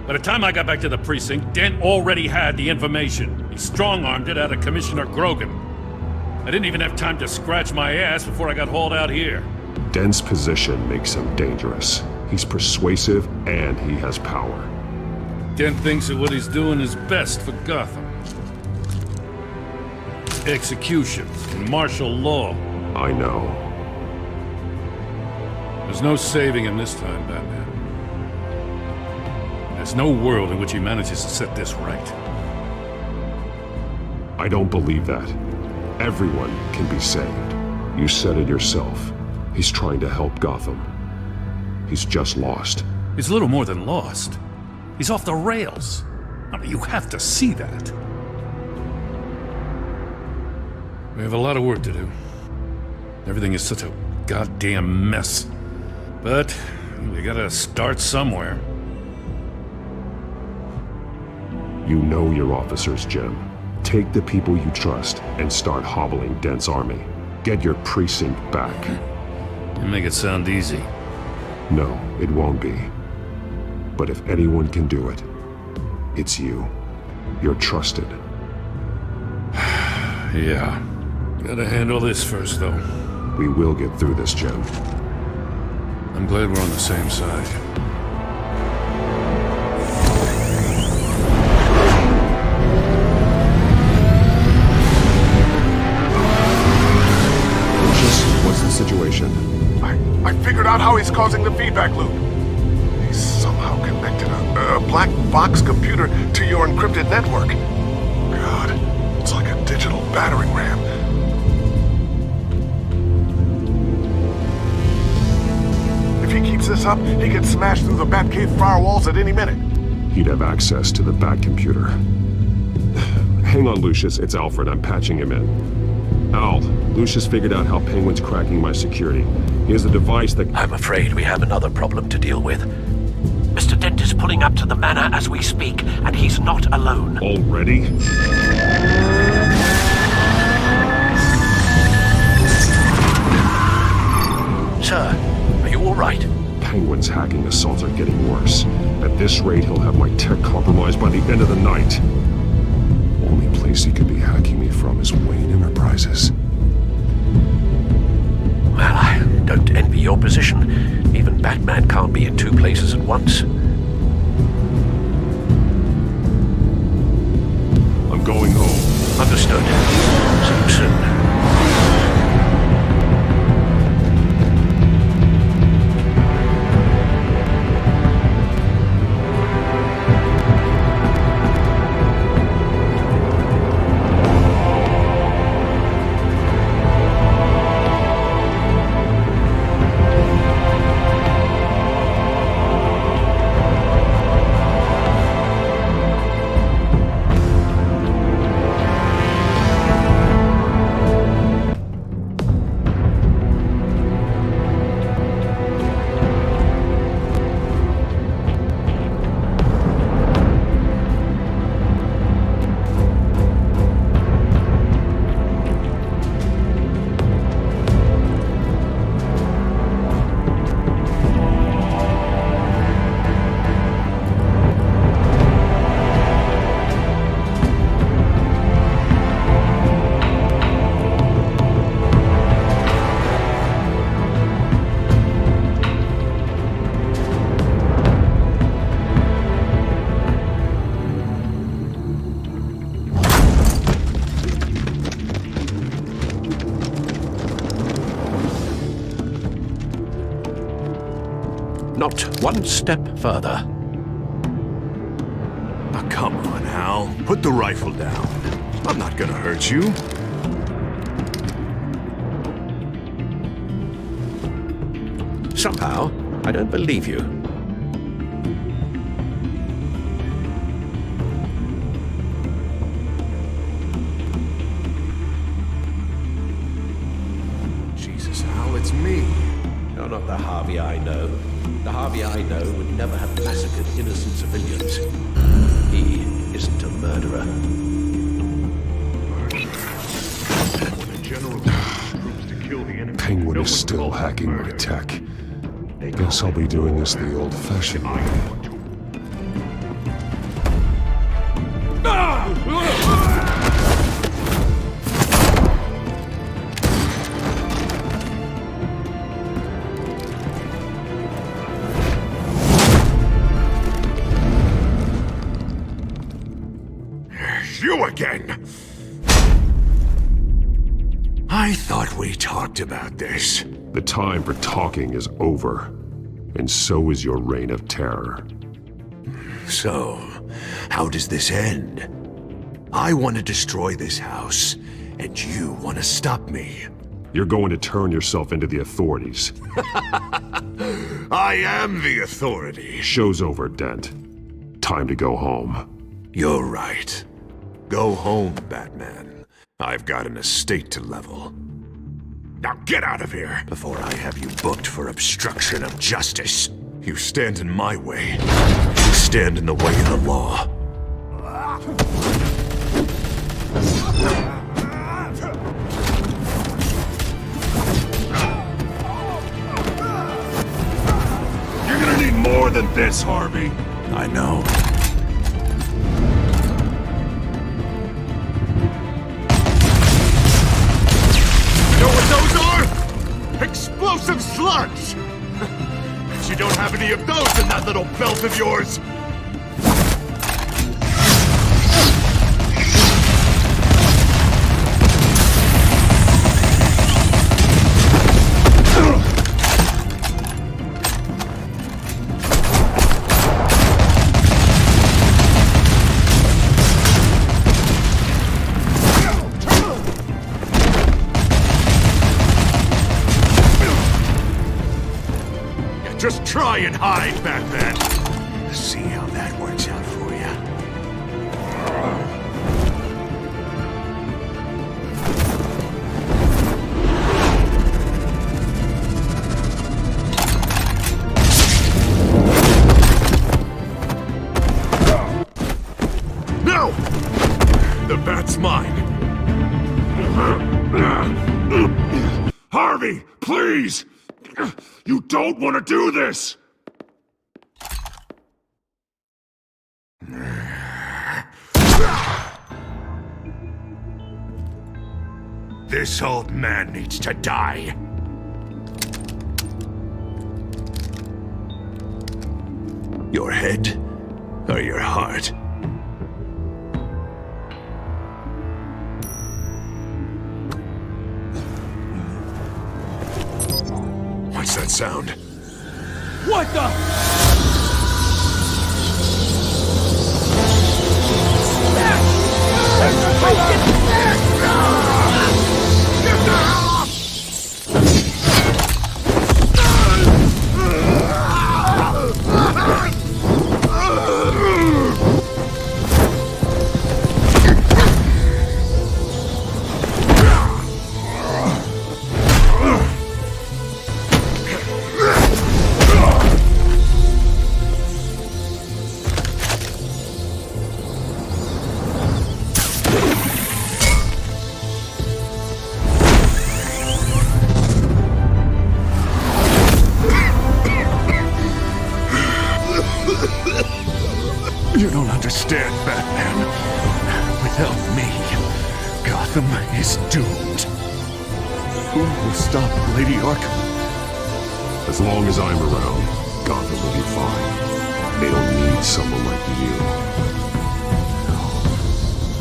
By the time I got back to the precinct, Dent already had the information. He strong-armed it out of Commissioner Grogan. I didn't even have time to scratch my ass before I got hauled out here. Dent's position makes him dangerous. He's persuasive, and he has power. Dent thinks that what he's doing is best for Gotham. Executions and martial law. I know. There's no saving him this time, Batman. There's no world in which he manages to set this right. I don't believe that. Everyone can be saved. You said it yourself. He's trying to help Gotham. He's just lost. He's little more than lost. He's off the rails. I mean, you have to see that. We have a lot of work to do. Everything is such a goddamn mess. But we gotta start somewhere. You know your officers, Jim. Take the people you trust and start hobbling Dent's army. Get your precinct back. You make it sound easy. No, it won't be. But if anyone can do it, It's you. You're trusted. Yeah. Gotta handle this first, though. We will get through this, Jim. I'm glad we're on the same side. Lucius, what's the situation? I figured out how he's causing the feedback loop. He's somehow connected a black box computer to your encrypted network. God, it's like a digital battering ram. If he keeps this up, he can smash through the Batcave firewalls at any minute. He'd have access to the Bat computer. Hang on, Lucius. It's Alfred. I'm patching him in. Al, Lucius figured out how Penguin's cracking my security. He has a device that... I'm afraid we have another problem to deal with. Mr. Dent is pulling up to the manor as we speak, and he's not alone. Already? Sir, are you all right? Penguin's hacking assaults are getting worse. At this rate, he'll have my tech compromised by the end of the night. Only place he could be hacking me from is Wayne Enterprises. Well, I don't envy your position. Even Batman can't be in two places at once. I'm going home. Understood. See you soon. Not one step further. Oh, come on, Al. Put the rifle down. I'm not gonna hurt you. Somehow, I don't believe you. Jesus, Al, it's me. You're not the Harvey I know. The Harvey I know would never have massacred innocent civilians. He isn't a murderer. Penguin is still hacking my tech. Guess I'll be doing this the old-fashioned way. You again! I thought we talked about this. The time for talking is over, and so is your reign of terror. So, how does this end? I want to destroy this house, and you want to stop me. You're going to turn yourself into the authorities. I am the authority. Show's over, Dent. Time to go home. You're right. Go home, Batman. I've got an estate to level. Now get out of here before I have you booked for obstruction of justice. You stand in my way. You stand in the way of the law. You're gonna need more than this, Harvey. I know. Explosive slugs! Bet you don't have any of those in that little belt of yours! Just try and hide, Batman. Let's see how that works out for you. No! The bat's mine. Harvey, please! You don't want to do this! This old man needs to die. Your head or your heart? What's that sound? What the? You don't understand, Batman. Without me, Gotham is doomed. Who will stop Lady Arkham? As long as I'm around, Gotham will be fine. They don't need someone like you.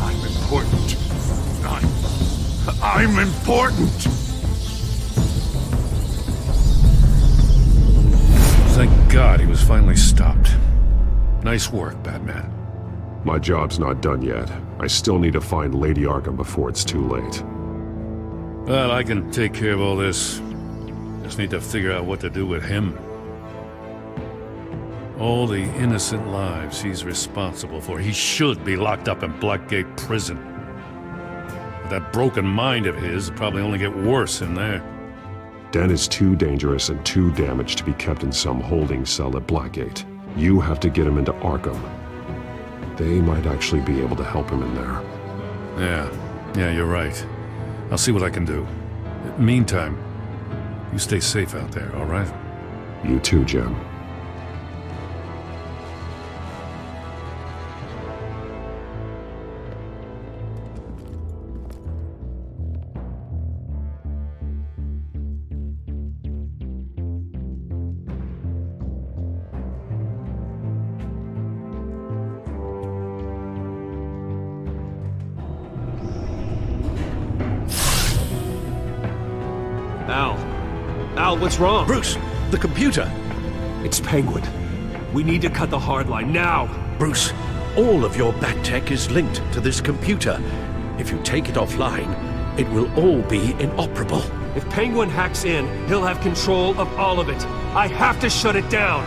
I'm important. I'm important! Thank God he was finally stopped. Nice work, Batman. My job's not done yet. I still need to find Lady Arkham before it's too late. Well, I can take care of all this. Just need to figure out what to do with him. All the innocent lives he's responsible for. He should be locked up in Blackgate Prison. But that broken mind of his will probably only get worse in there. Den is too dangerous and too damaged to be kept in some holding cell at Blackgate. You have to get him into Arkham. They might actually be able to help him in there. Yeah, you're right. I'll see what I can do. Meantime, you stay safe out there, all right? You too, Jim. Al, what's wrong? Bruce, the computer. It's Penguin. We need to cut the hard line now. Bruce, all of your bat tech is linked to this computer. If you take it offline, it will all be inoperable. If Penguin hacks in, he'll have control of all of it. I have to shut it down.